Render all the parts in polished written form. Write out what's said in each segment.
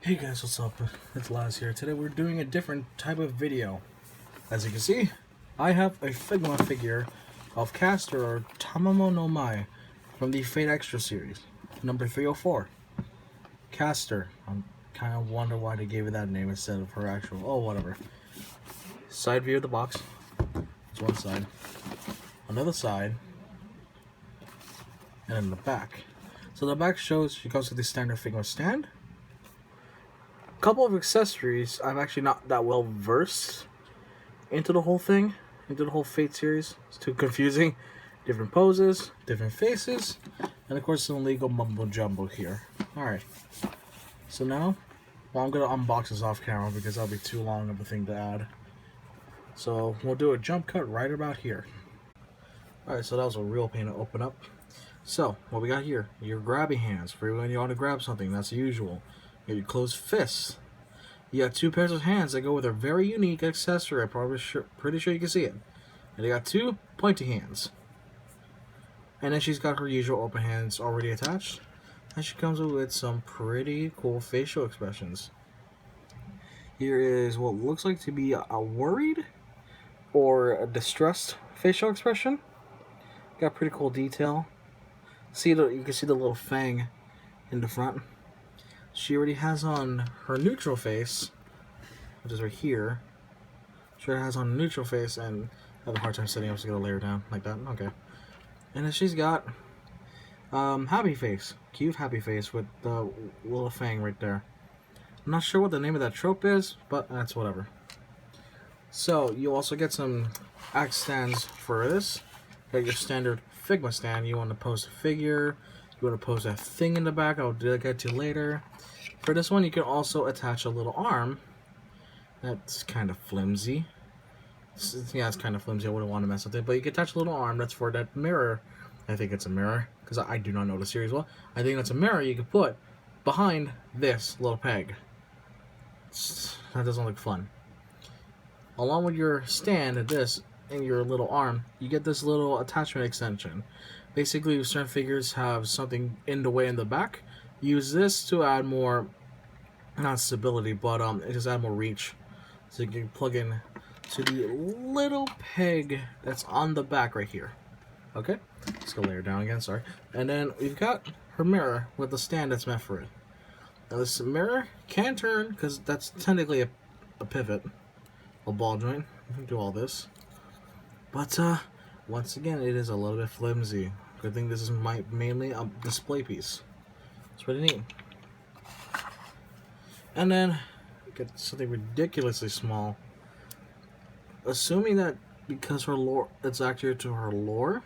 Hey guys, what's up? It's Laz here. Today we're doing a different type of video. As you can see, I have a FIGMA figure of Caster or Tamamo No Mae from the Fate Extra series, number 304. Caster. I'm kind of wonder why they gave it that name instead of her actual. Oh, whatever. Side view of the box. It's one side. Another side. And then the back. So the back shows she comes with the standard FIGMA stand. Couple of accessories. I'm actually not that well versed into the whole thing, into the whole Fate series. It's too confusing. Different poses, different faces, and of course some legal mumbo jumbo here. Alright, so now, well, I'm gonna unbox this off camera because that'll be too long of a thing to add. So we'll do a jump cut right about here. Alright, so that was a real pain to open up. So what we got here, your grabby hands for when you want to grab something. That's the usual. You got your closed fists. You got two pairs of hands that go with a very unique accessory. I'm pretty sure you can see it. And you got two pointy hands. And then she's got her usual open hands already attached. And she comes with some pretty cool facial expressions. Here is what looks like to be a worried or a distressed facial expression. Got pretty cool detail. You can see the little fang in the front. She already has on her neutral face, which is right here. She has on a neutral face, and I have a hard time setting up, so I'm gonna lay her down like that. Okay. And then she's got happy face, cute happy face with the little fang right there. I'm not sure what the name of that trope is, but that's whatever. So you also get some axe stands for this. You got your standard FIGMA stand. You want to pose a figure. You want to pose that thing in the back. I'll get to later. For this one, you can also attach a little arm. That's kind of flimsy. Yeah, it's kind of flimsy. I wouldn't want to mess with it. But you can attach a little arm. That's for that mirror. I think it's a mirror, because I do not know the series well. I think that's a mirror you can put behind this little peg. That doesn't look fun. Along with your stand and this and your little arm, you get this little attachment extension. Basically, certain figures have something in the way in the back. Use this to add more, not stability, but it just add more reach. So you can plug in to the little peg that's on the back right here. Okay, let's go lay her down again. Sorry. And then we've got her mirror with the stand that's meant for it. Now this mirror can turn because that's technically a pivot, a ball joint. We can do all this, but once again, it is a little bit flimsy. Good thing this is mainly a display piece. It's pretty neat. And then get something ridiculously small. Assuming that because her lore, it's accurate to her lore,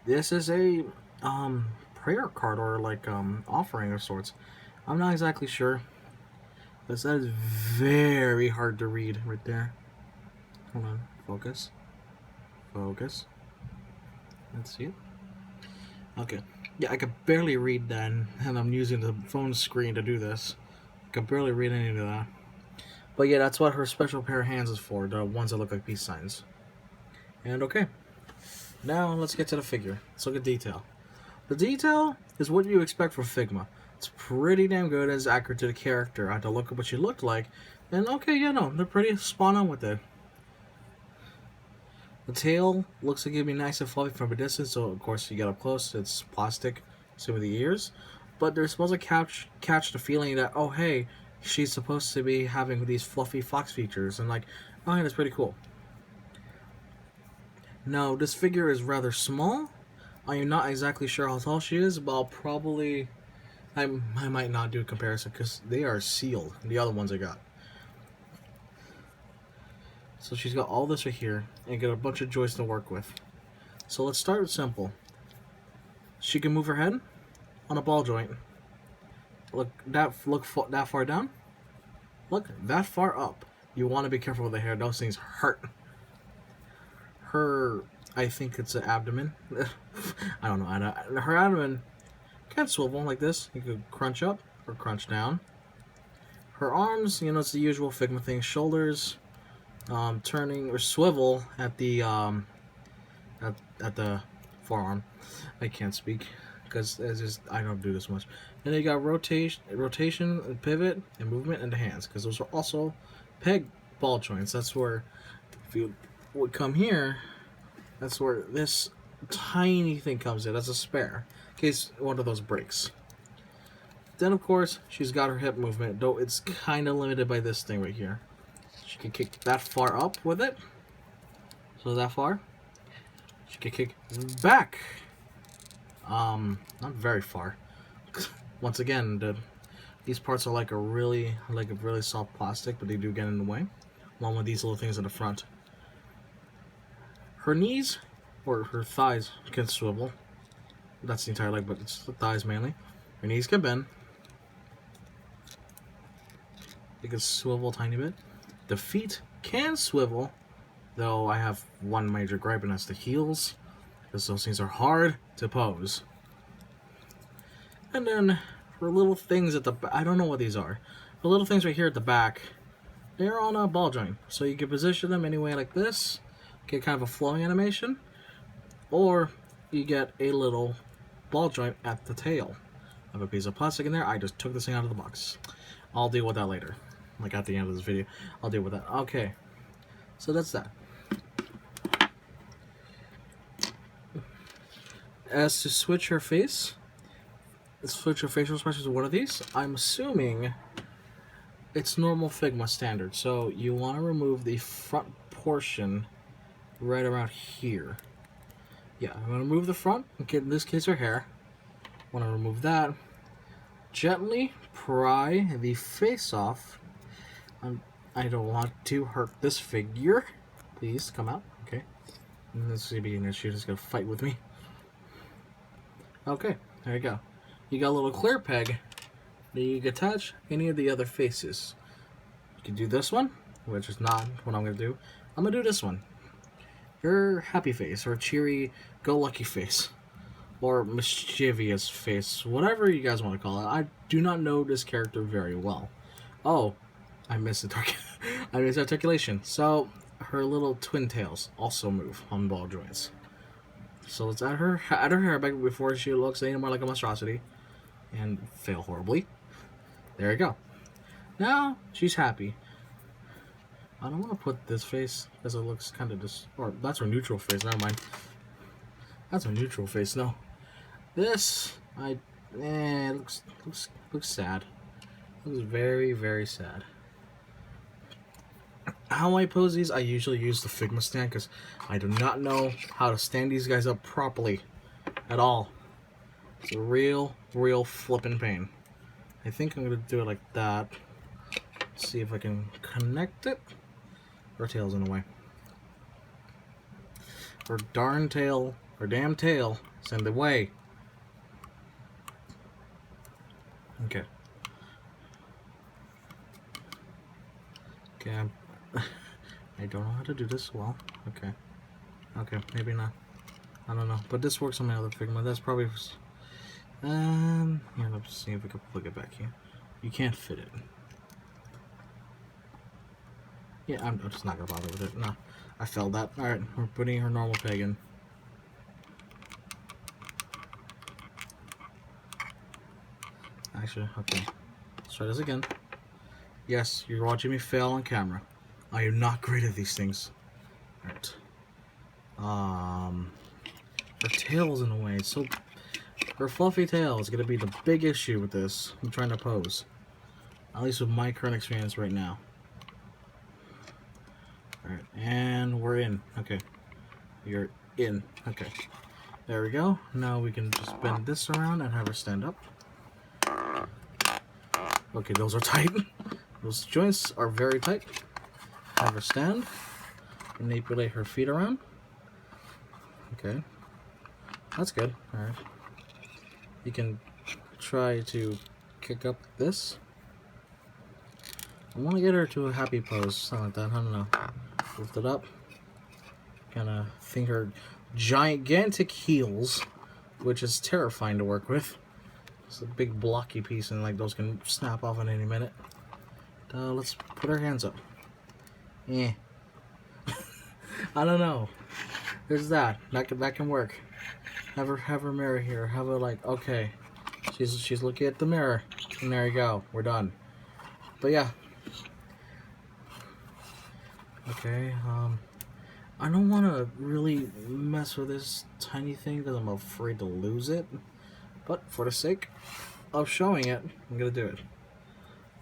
this is a prayer card or like offering of sorts. I'm not exactly sure, but that is very hard to read right there. Hold on, focus. Focus. Let's see it. Okay. Yeah, I could barely read that, and I'm using the phone screen to do this. I could barely read any of that. But yeah, that's what her special pair of hands is for, the ones that look like peace signs. And okay. Now, let's get to the figure. Let's look at detail. The detail is what you expect from FIGMA. It's pretty damn good, it's accurate to the character. I had to look at what she looked like, and okay, yeah, no, they're pretty spot on with it. The tail looks like it'd be nice and fluffy from a distance, so of course you get up close, it's plastic, same with the ears. But they're supposed to catch the feeling that, oh hey, she's supposed to be having these fluffy fox features, and like, oh yeah, that's pretty cool. Now, this figure is rather small. I am not exactly sure how tall she is, but I might not do a comparison because they are sealed, the other ones I got. So she's got all this right here, and got a bunch of joints to work with. So let's start with simple. She can move her head on a ball joint. Look that far down. Look that far up. You want to be careful with the hair. Those things hurt. I think it's an abdomen. I don't know. Her abdomen can swivel like this. You could crunch up or crunch down. Her arms, you know, it's the usual FIGMA thing. Shoulders. Turning or swivel at the forearm. I can't speak because it's just I don't do this much. And then you got rotation, pivot, and movement, and the hands, because those are also peg ball joints. That's where if you would come here, that's where this tiny thing comes in. That's a spare in case one of those breaks. Then of course she's got her hip movement, though it's kind of limited by this thing right here. She can kick that far up with it, so that far. She can kick back, not very far. Once again, these parts are like a really soft plastic, but they do get in the way. Along with these little things in the front. Her knees or her thighs can swivel. That's the entire leg, but it's the thighs mainly. Her knees can bend. They can swivel a tiny bit. The feet can swivel, though I have one major gripe, and that's the heels, because those things are hard to pose. And then for little things at the back, I don't know what these are. The little things right here at the back, they're on a ball joint, so you can position them anyway like this, get kind of a flowing animation, or you get a little ball joint at the tail. I have a piece of plastic in there. I just took this thing out of the box. I'll deal with that later, like at the end of this video. I'll deal with that. Okay, so that's that. As to switch her face, switch her facial expressions with one of these, I'm assuming it's normal FIGMA standard. So you want to remove the front portion right around here. Yeah, I'm going to remove the front, in this case her hair. I want to remove that. Gently pry the face off. I don't want to hurt this figure. Please come out. Okay. And this is being that she's just going to fight with me. Okay, there you go. You got a little clear peg that you can attach any of the other faces. You can do this one, which is not what I'm going to do. I'm going to do this one. Her happy face, or cheery, go-lucky face, or mischievous face, whatever you guys want to call it. I do not know this character very well. Oh, I missed articulation. So her little twin tails also move on ball joints. So let's add her hair back before she looks any more like a monstrosity and fail horribly. There you go. Now she's happy. I don't want to put this face because it looks kind of or that's her neutral face. Never mind. That's her neutral face. No, this it looks sad. It looks very, very sad. How I pose these, I usually use the FIGMA stand because I do not know how to stand these guys up properly at all. It's a real flippin' pain. I think I'm gonna do it like that. Let's see if I can connect it. Her tail's in the way. Her darn tail, her damn tail is in the way. Okay. Okay, I don't know how to do this well. Okay. Okay, maybe not. I don't know. But this works on my other Figma. That's probably... yeah, let's see if we can plug it back here. You can't fit it. Yeah, I'm just not gonna bother with it. No, I failed that. Alright, we're putting her normal peg in. Actually, okay. Let's try this again. Yes, you're watching me fail on camera. I am not great at these things. Alright. Her tail's in the way. So, her fluffy tail is gonna be the big issue with this. I'm trying to pose. At least with my current experience right now. Alright, and we're in. Okay. You're in. Okay. There we go. Now we can just bend this around and have her stand up. Okay, those are tight. Those joints are very tight. Have her stand. Manipulate her feet around. Okay. That's good. Alright. You can try to kick up this. I want to get her to a happy pose. Something like that. I don't know. Lift it up. Kind of think her gigantic heels, which is terrifying to work with. It's a big blocky piece, and like those can snap off at any minute. Let's put our hands up. I don't know. There's that. That can work. Have her mirror here. Have her like, okay. She's looking at the mirror. And there you go. We're done. But yeah. Okay, I don't want to really mess with this tiny thing because I'm afraid to lose it. But for the sake of showing it, I'm going to do it.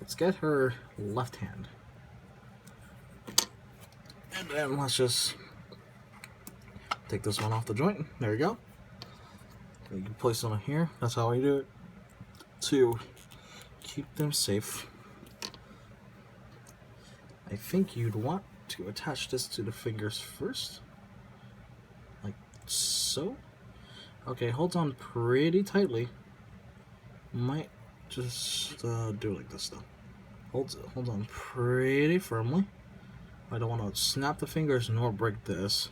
Let's get her left hand. And then let's just take this one off the joint. There you go. You can place them here. That's how I do it. To keep them safe. I think you'd want to attach this to the fingers first. Like so. Okay, hold on pretty tightly. Might just do it like this though. Hold on pretty firmly. I don't want to snap the fingers nor break this.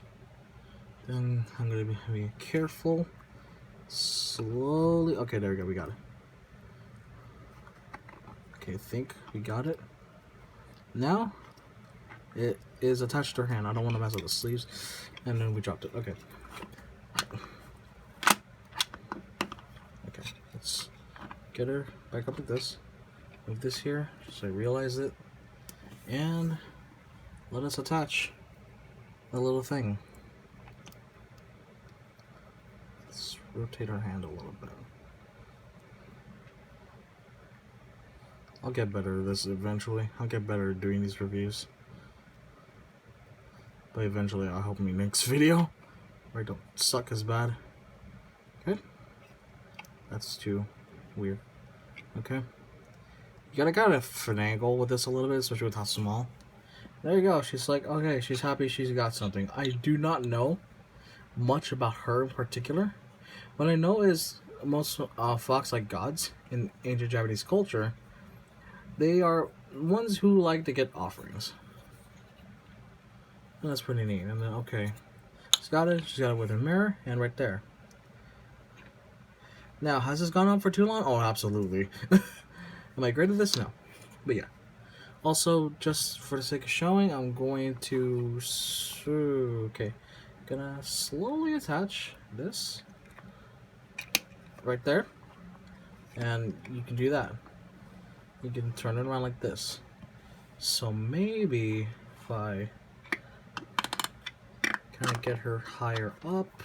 Then I'm going to be careful. Slowly. Okay, there we go. We got it. Okay, I think we got it. Now, it is attached to her hand. I don't want to mess up the sleeves. And then we dropped it. Okay. Okay, let's get her back up like this. Move this here so I realize it. And let us attach the little thing. Let's rotate our hand a little bit. I'll get better at this eventually. I'll get better at doing these reviews. But eventually I'll help me next video where I don't suck as bad. Okay? That's too weird. Okay? You gotta kind of finagle with this a little bit, especially with how small. There you go. She's like, okay, she's happy she's got something. I do not know much about her in particular. What I know is most fox like gods in ancient Japanese culture, they are ones who like to get offerings. And that's pretty neat. And then, okay, she's got it with her mirror and right there. Now, has this gone on for too long? Oh, absolutely. Am I great at this? No. But yeah. Also, just for the sake of showing, I'm going to... Okay. Gonna slowly attach this. Right there. And you can do that. You can turn it around like this. So maybe if I kind of get her higher up.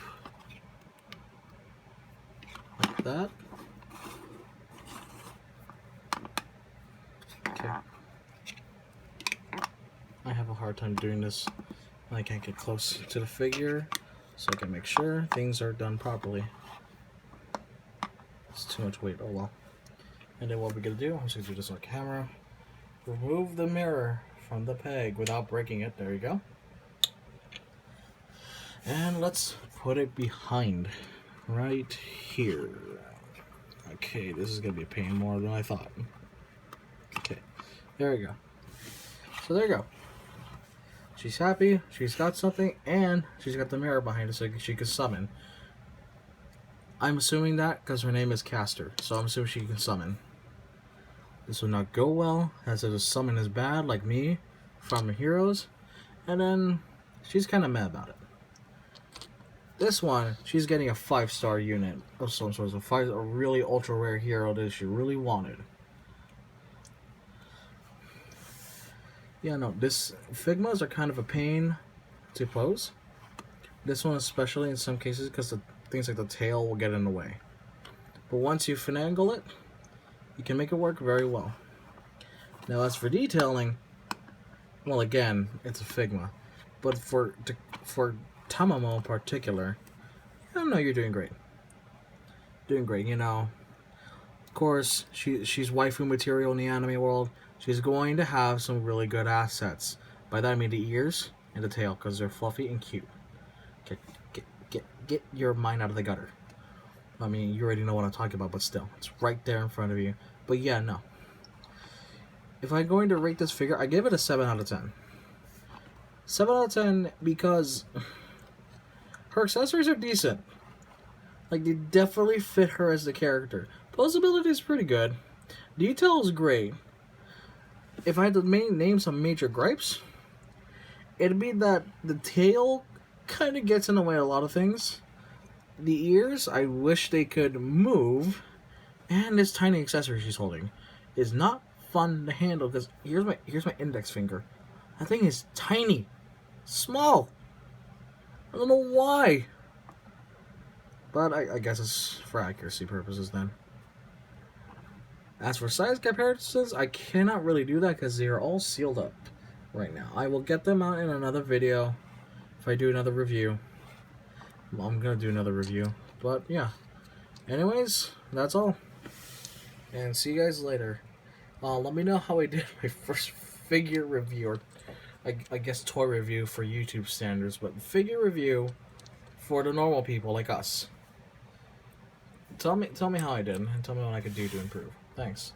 Like that. Okay. I have a hard time doing this when I can't get close to the figure, so I can make sure things are done properly. It's too much weight, oh well. And then what we're gonna do, I'm just gonna do this on camera. Remove the mirror from the peg without breaking it, there you go. And let's put it behind, right here. Okay, this is gonna be a pain more than I thought. Okay, there we go. So there you go. She's happy, she's got something, and she's got the mirror behind her so she can summon. I'm assuming that because her name is Caster, so I'm assuming she can summon. This will not go well, as a summon is bad, like me, from the heroes, and then she's kind of mad about it. This one, she's getting a 5-star unit of some sort, a really ultra rare hero that she really wanted. Yeah, no, this FIGMAs are kind of a pain to pose. This one especially in some cases because things like the tail will get in the way. But once you finagle it, you can make it work very well. Now as for detailing, well again, it's a FIGMA. But for Tamamo in particular, I don't know, you're doing great. Doing great, you know. Of course, she's waifu material in the anime world. She's going to have some really good assets. By that I mean the ears and the tail, because they're fluffy and cute. Get your mind out of the gutter. I mean, you already know what I'm talking about, but still, it's right there in front of you. But yeah, no. If I'm going to rate this figure, I give it a 7 out of 10. 7 out of 10 because her accessories are decent. Like, they definitely fit her as the character. Posability is pretty good. Detail is great. If I had to name some major gripes, it'd be that the tail kind of gets in the way of a lot of things. The ears, I wish they could move. And this tiny accessory she's holding is not fun to handle because here's my index finger. That thing is tiny, small. I don't know why. But I guess it's for accuracy purposes then. As for size comparisons, I cannot really do that because they are all sealed up right now. I will get them out in another video if I do another review. I'm going to do another review. But yeah. Anyways, that's all. And see you guys later. Let me know how I did my first figure review, or I guess toy review for YouTube standards, but figure review for the normal people like us. Tell me how I did, and tell me what I could do to improve. Thanks.